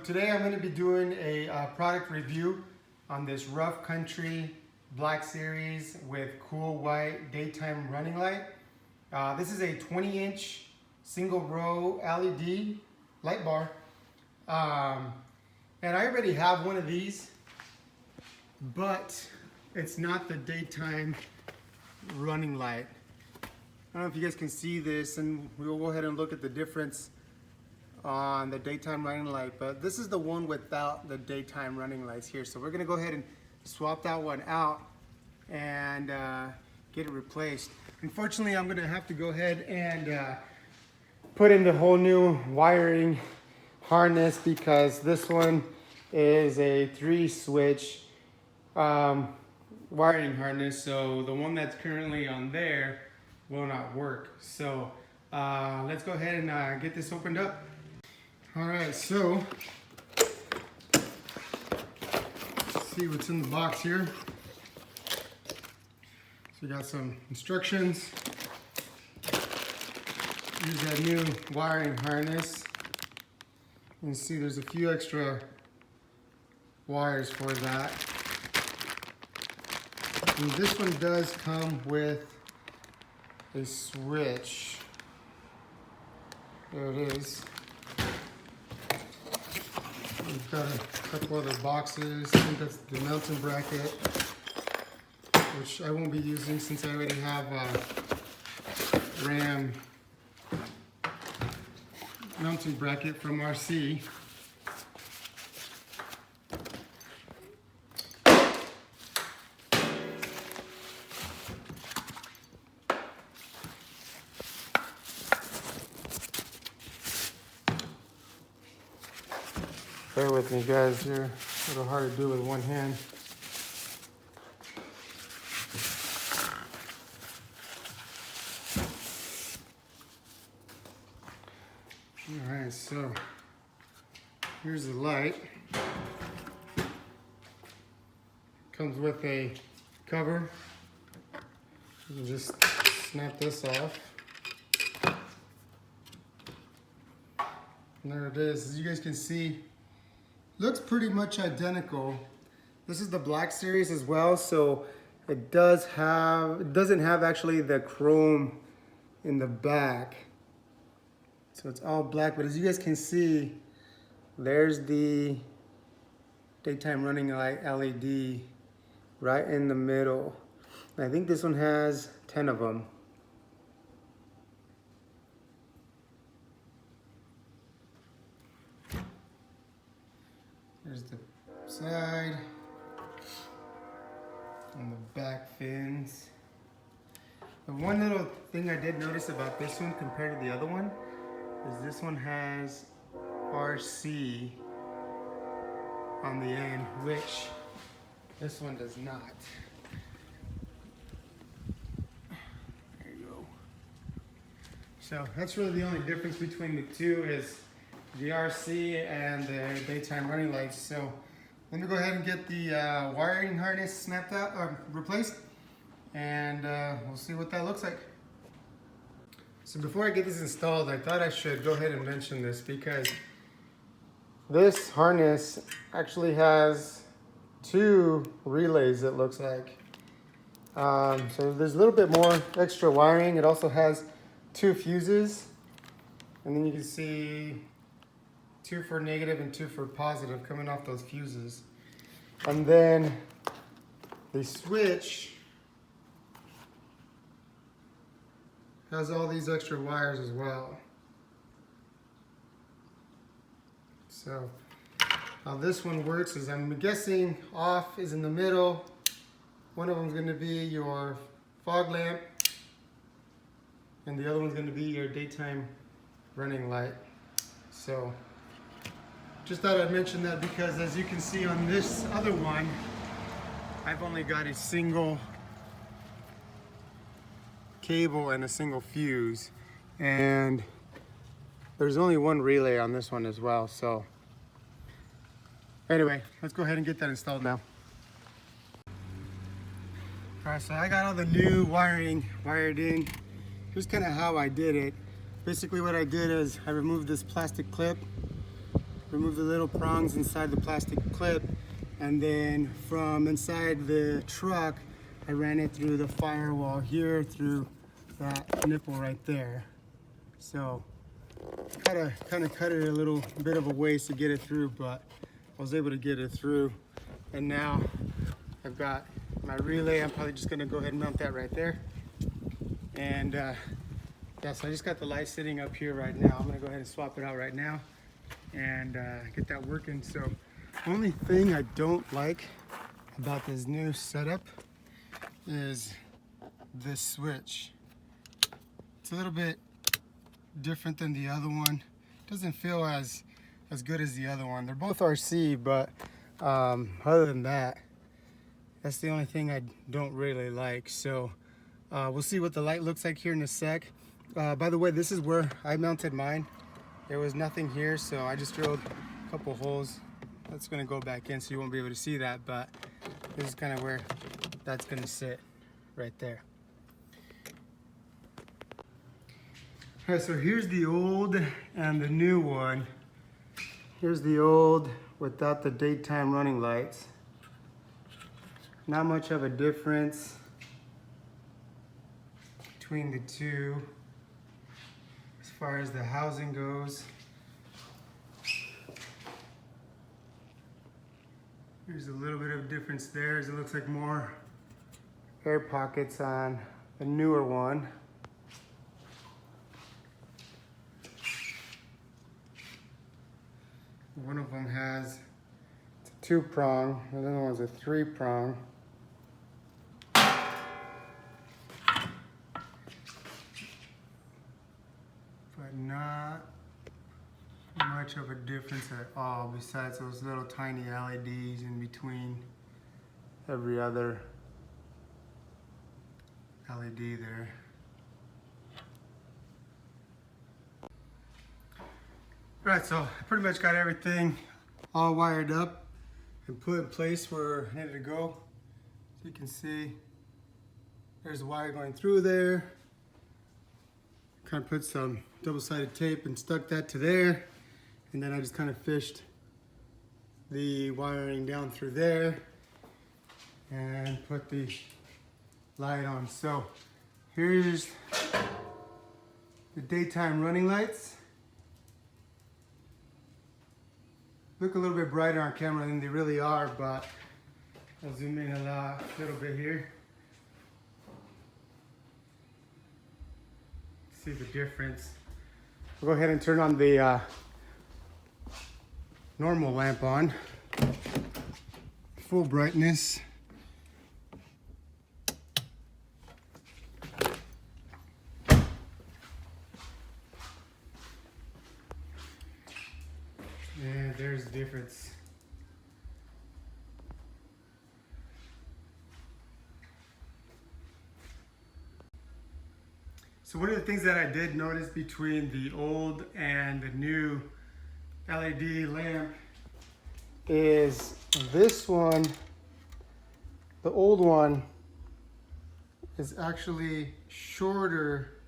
today I'm going to be doing a product review on this Rough Country Black Series with cool white daytime running light. This is a 20-inch single row LED light bar. And I already have one of these, but it's not the daytime running light. I don't know if you guys can see this, and we'll go ahead and look at the difference on the daytime running light, but this is the one without the daytime running lights here. So we're gonna go ahead and swap that one out and get it replaced. Unfortunately, I'm gonna have to go ahead and put in the whole new wiring harness because this one is a 3-switch wiring harness, so the one that's currently on there will not work. So let's go ahead and get this opened up. All right, so let's see what's in the box here. So we got some instructions. Use that new wiring harness. You can see there's a few extra wires for that. And this one does come with a switch. There it is. We've got a couple other boxes. I think that's the mountain bracket, which I won't be using since I already have a RAM mountain bracket from RC. Bear with me, guys, here. A little hard to do with one hand. All right, so here's the light. Comes with a cover. You can just snap this off. And there it is. As you guys can see, looks pretty much identical. This is the Black Series as well, so it doesn't have actually the chrome in the back. So it's all black, but as you guys can see, there's the daytime running light LED right in the middle. And I think this one has 10 of them. There's the side and the back fins. The one little thing I did notice about this one compared to the other one is this one has RC on the end, which this one does not. There you go. So that's really the only difference between the two is the RC and the daytime running lights. So let me go ahead and get the wiring harness snapped out or replaced, and we'll see what that looks like. So before I get this installed, I thought I should go ahead and mention this because this harness actually has 2 relays, it looks like. So there's a little bit more extra wiring. It also has 2 fuses, and then you can see 2 for negative and 2 for positive coming off those fuses. And then the switch has all these extra wires as well. So how this one works is, I'm guessing off is in the middle. One of them is going to be your fog lamp, and the other one's going to be your daytime running light. So just thought I'd mention that because as you can see on this other one, I've only got a single cable and a single fuse, and there's only 1 relay on this one as well. So anyway, let's go ahead and get that installed now. All right, so I got all the new wiring wired in. Here's kind of how I did it. Basically what I did is I removed this plastic clip remove the little prongs inside the plastic clip, and then from inside the truck, I ran it through the firewall here, through that nipple right there. So kind of cut it a little bit of a ways to get it through, but I was able to get it through. And now I've got my relay. I'm probably just gonna go ahead and mount that right there. And yeah, so I just got the light sitting up here right now. I'm gonna go ahead and swap it out right now and get that working. So only thing I don't like about this new setup is this switch. It's a little bit different than the other one. It doesn't feel as good as the other one. They're both RC, but other than that, that's the only thing I don't really like. So we'll see what the light looks like here in a sec. By the way, this is where I mounted mine. There was nothing here, so I just drilled a couple holes. That's gonna go back in, so you won't be able to see that, but this is kind of where that's gonna sit right there. All right, so here's the old and the new one. Here's the old without the daytime running lights. Not much of a difference between the two as far as the housing goes. There's a little bit of difference there, as it looks like more air pockets on the newer one. One of them has a 2-prong, the other one's a 3-prong. But not much of a difference at all, besides those little tiny LEDs in between every other LED there. Right, so I pretty much got everything all wired up and put in place where I needed to go. So you can see there's the wire going through there. Kind of put some double-sided tape and stuck that to there. And then I just kind of fished the wiring down through there and put the light on. So here's the daytime running lights. Look a little bit brighter on camera than they really are, but I'll zoom in a little bit here. See the difference. I'll go ahead and turn on the normal lamp on, full brightness. And there's the difference. So one of the things that I did notice between the old and the new LED lamp is this one, the old one, is actually shorter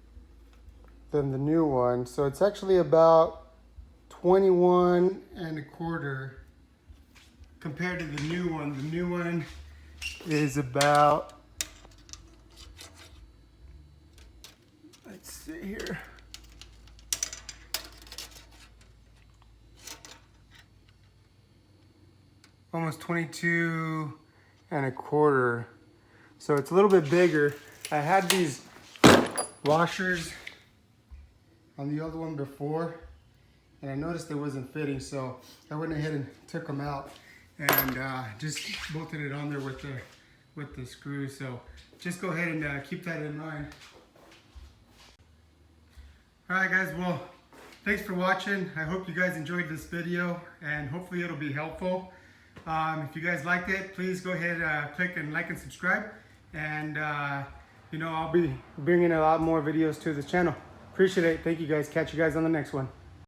than the new one. So it's actually about 21 1/4 compared to the new one. The new one is about, let's see here, almost 22 1/4. So it's a little bit bigger. I had these washers on the other one before, and I noticed it wasn't fitting, so I went ahead and took them out and just bolted it on there with the screw. So just go ahead and keep that in mind. All right, guys. Well, thanks for watching. I hope you guys enjoyed this video, and hopefully it'll be helpful. If you guys liked it, please go ahead, click and like and subscribe. And you know, I'll be bringing a lot more videos to this channel. Appreciate it. Thank you guys. Catch you guys on the next one.